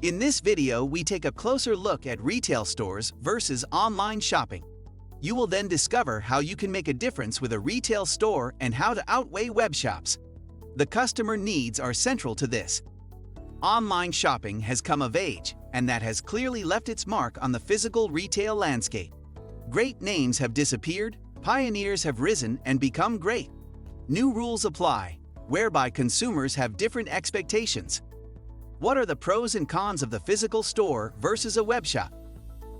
In this video, we take a closer look at retail stores versus online shopping. You will then discover how you can make a difference with a retail store and how to outweigh web shops. The customer needs are central to this. Online shopping has come of age, and that has clearly left its mark on the physical retail landscape. Great names have disappeared, pioneers have risen and become great. New rules apply, whereby consumers have different expectations. What are the pros and cons of the physical store versus a web shop?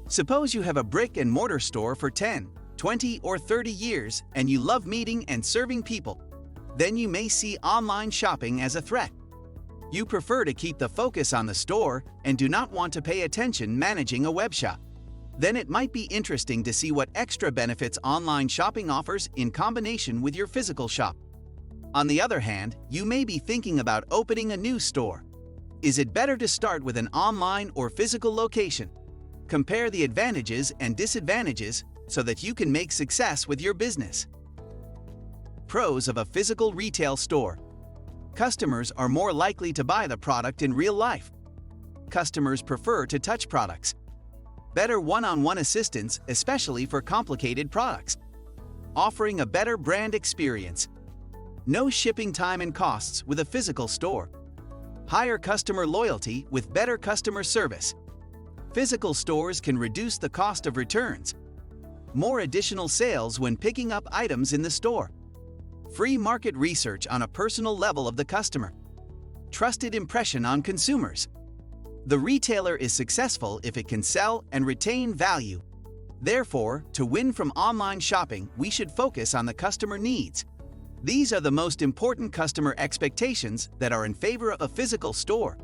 Suppose you have a brick-and-mortar store for 10, 20, or 30 years and you love meeting and serving people. Then you may see online shopping as a threat. You prefer to keep the focus on the store and do not want to pay attention managing a web shop. Then it might be interesting to see what extra benefits online shopping offers in combination with your physical shop. On the other hand, you may be thinking about opening a new store. Is it better to start with an online or physical location? Compare the advantages and disadvantages so that you can make success with your business. Pros of a physical retail store. Customers are more likely to buy the product in real life. Customers prefer to touch products. Better one-on-one assistance, especially for complicated products. Offering a better brand experience. No shipping time and costs with a physical store. Higher customer loyalty with better customer service. Physical stores can reduce the cost of returns. More additional sales when picking up items in the store. Free market research on a personal level of the customer. Trusted impression on consumers. The retailer is successful if it can sell and retain value. Therefore, to win from online shopping, we should focus on the customer needs. These are the most important customer expectations that are in favor of a physical store.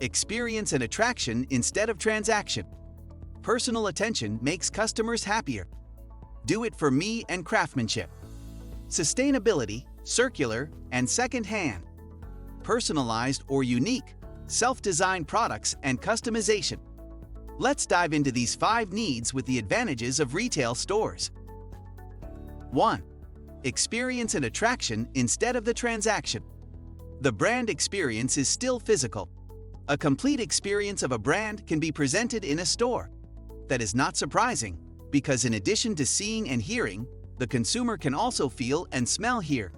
Experience and attraction instead of transaction. Personal attention makes customers happier. Do it for me and craftsmanship. Sustainability, circular, and second-hand. Personalized or unique, self-designed products and customization. Let's dive into these 5 needs with the advantages of retail stores. 1. Experience and attraction instead of the transaction. The brand experience is still physical. A complete experience of a brand can be presented in a store. That is not surprising, because in addition to seeing and hearing, the consumer can also feel and smell here.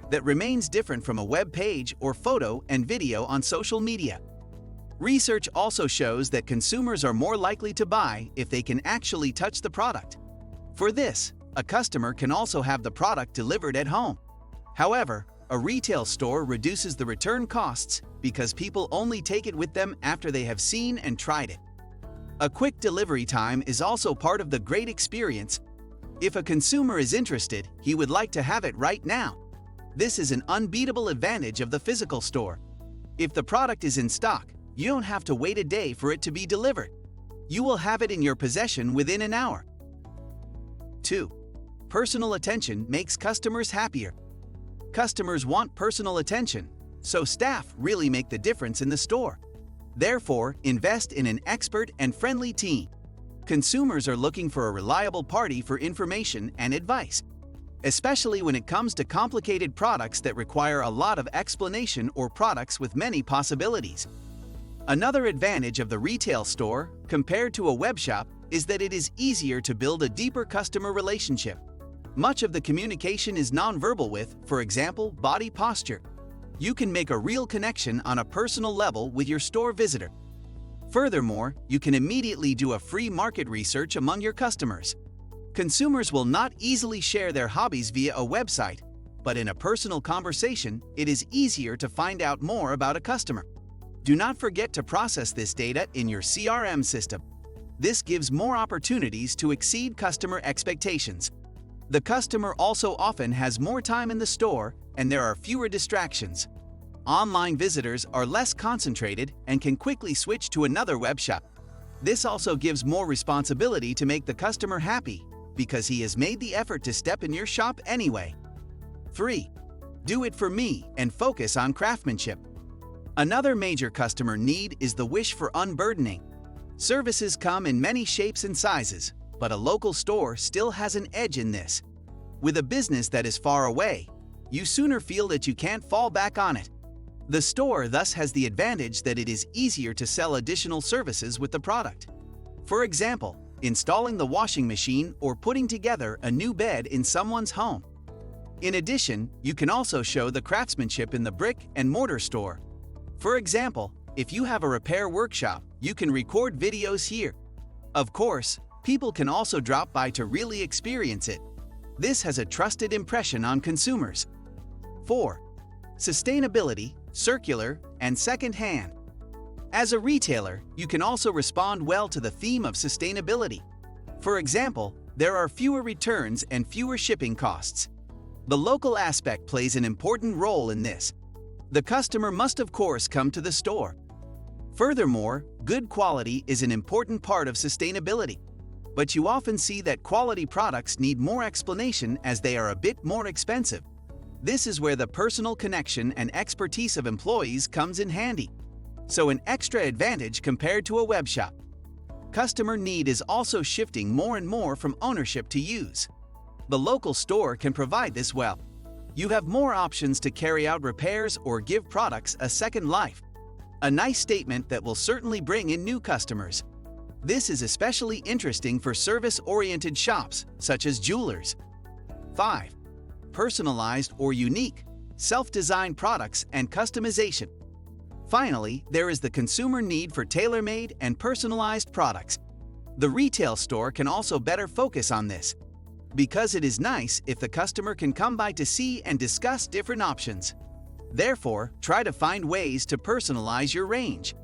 That remains different from a web page or photo and video on social media. Research also shows that consumers are more likely to buy if they can actually touch the product. For this, a customer can also have the product delivered at home. However, a retail store reduces the return costs because people only take it with them after they have seen and tried it. A quick delivery time is also part of the great experience. If a consumer is interested, he would like to have it right now. This is an unbeatable advantage of the physical store. If the product is in stock, you don't have to wait a day for it to be delivered. You will have it in your possession within an hour. 2. Personal attention makes customers happier. Customers want personal attention, so staff really make the difference in the store. Therefore, invest in an expert and friendly team. Consumers are looking for a reliable party for information and advice, especially when it comes to complicated products that require a lot of explanation or products with many possibilities. Another advantage of the retail store, compared to a web shop, is that it is easier to build a deeper customer relationship. Much of the communication is nonverbal with, for example, body posture. You can make a real connection on a personal level with your store visitor. Furthermore, you can immediately do a free market research among your customers. Consumers will not easily share their hobbies via a website, but in a personal conversation, it is easier to find out more about a customer. Do not forget to process this data in your CRM system. This gives more opportunities to exceed customer expectations. The customer also often has more time in the store and there are fewer distractions. Online visitors are less concentrated and can quickly switch to another web shop. This also gives more responsibility to make the customer happy because he has made the effort to step in your shop anyway. 3. Do it for me and focus on craftsmanship. Another major customer need is the wish for unburdening. Services come in many shapes and sizes, but a local store still has an edge in this. With a business that is far away, you sooner feel that you can't fall back on it. The store thus has the advantage that it is easier to sell additional services with the product. For example, installing the washing machine or putting together a new bed in someone's home. In addition, you can also show the craftsmanship in the brick and mortar store. For example, if you have a repair workshop, you can record videos here. Of course, people can also drop by to really experience it. This has a trusted impression on consumers. 4. Sustainability, circular, and second-hand. As a retailer, you can also respond well to the theme of sustainability. For example, there are fewer returns and fewer shipping costs. The local aspect plays an important role in this. The customer must of course come to the store. Furthermore, good quality is an important part of sustainability. But you often see that quality products need more explanation as they are a bit more expensive. This is where the personal connection and expertise of employees comes in handy. So an extra advantage compared to a web shop. Customer need is also shifting more and more from ownership to use. The local store can provide this well. You have more options to carry out repairs or give products a second life. A nice statement that will certainly bring in new customers. This is especially interesting for service-oriented shops, such as jewelers. 5. Personalized or unique, self-designed products and customization. Finally, there is the consumer need for tailor-made and personalized products. The retail store can also better focus on this, because it is nice if the customer can come by to see and discuss different options. Therefore, try to find ways to personalize your range.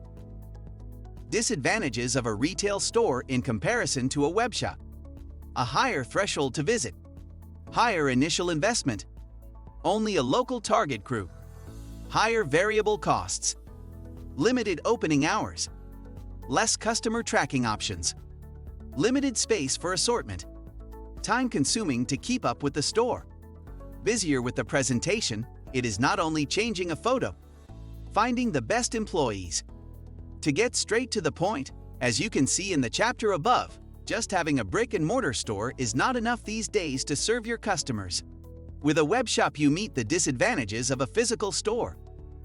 Disadvantages of a retail store in comparison to a web shop. A higher threshold to visit. Higher initial investment. Only a local target group. Higher variable costs. Limited opening hours. Less customer tracking options. Limited space for assortment. Time-consuming to keep up with the store. Busier with the presentation, it is not only changing a photo. Finding the best employees. To get straight to the point, as you can see in the chapter above, just having a brick-and-mortar store is not enough these days to serve your customers. With a web shop you meet the disadvantages of a physical store.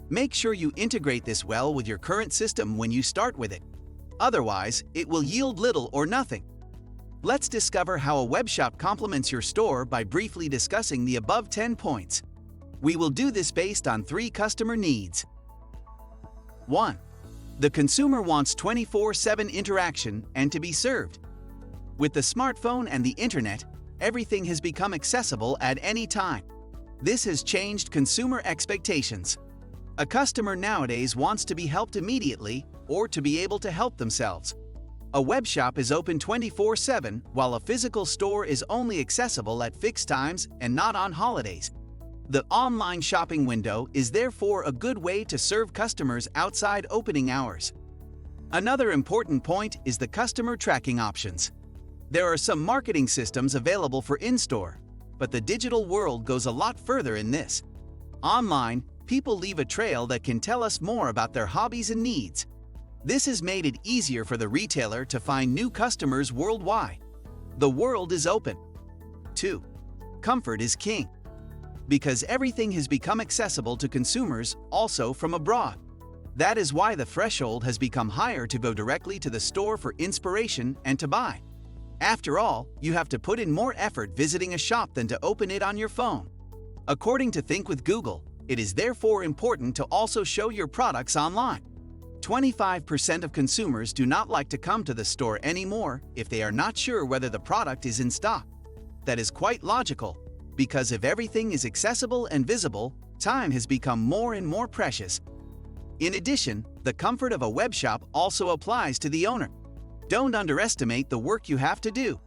Make sure you integrate this well with your current system when you start with it. Otherwise, it will yield little or nothing. Let's discover how a web shop complements your store by briefly discussing the above 10 points. We will do this based on 3 customer needs. 1. The consumer wants 24/7 interaction and to be served. With the smartphone and the internet, everything has become accessible at any time. This has changed consumer expectations. A customer nowadays wants to be helped immediately or to be able to help themselves. A web shop is open 24/7, while a physical store is only accessible at fixed times and not on holidays. The online shopping window is therefore a good way to serve customers outside opening hours. Another important point is the customer tracking options. There are some marketing systems available for in-store, but the digital world goes a lot further in this. Online, people leave a trail that can tell us more about their hobbies and needs. This has made it easier for the retailer to find new customers worldwide. The world is open. 2. Comfort is king. Because everything has become accessible to consumers also from abroad. That is why the threshold has become higher to go directly to the store for inspiration and to buy. After all, you have to put in more effort visiting a shop than to open it on your phone. According to Think with Google, it is therefore important to also show your products online. 25% of consumers do not like to come to the store anymore if they are not sure whether the product is in stock. That is quite logical, because if everything is accessible and visible, time has become more and more precious. In addition, the comfort of a web shop also applies to the owner. Don't underestimate the work you have to do.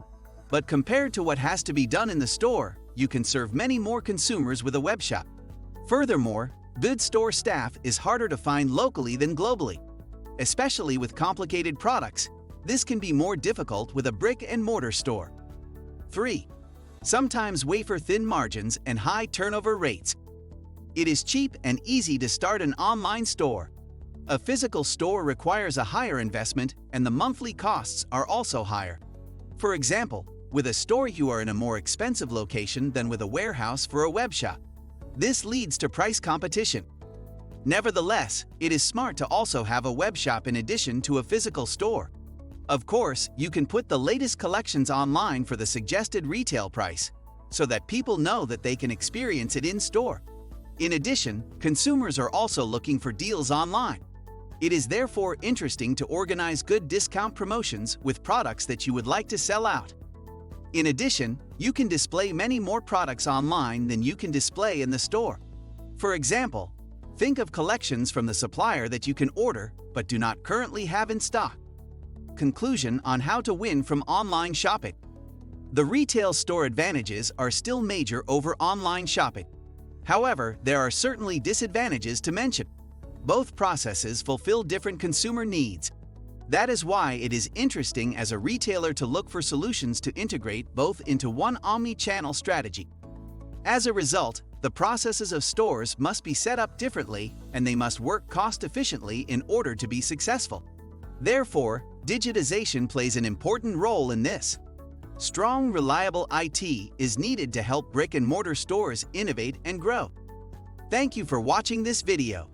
But compared to what has to be done in the store, you can serve many more consumers with a web shop. Furthermore, good store staff is harder to find locally than globally. Especially with complicated products, this can be more difficult with a brick-and-mortar store. 3. Sometimes wafer-thin margins and high turnover rates. It is cheap and easy to start an online store. A physical store requires a higher investment, and the monthly costs are also higher. For example, with a store you are in a more expensive location than with a warehouse for a web shop. This leads to price competition. Nevertheless, it is smart to also have a web shop in addition to a physical store. Of course, you can put the latest collections online for the suggested retail price, so that people know that they can experience it in store. In addition, consumers are also looking for deals online. It is therefore interesting to organize good discount promotions with products that you would like to sell out. In addition, you can display many more products online than you can display in the store. For example, think of collections from the supplier that you can order but do not currently have in stock. Conclusion on how to win from online shopping. The retail store advantages are still major over online shopping. However, there are certainly disadvantages to mention. Both processes fulfill different consumer needs. That is why it is interesting as a retailer to look for solutions to integrate both into one omni-channel strategy. As a result, the processes of stores must be set up differently and they must work cost-efficiently in order to be successful. Therefore, digitization plays an important role in this. Strong, reliable IT is needed to help brick-and-mortar stores innovate and grow. Thank you for watching this video.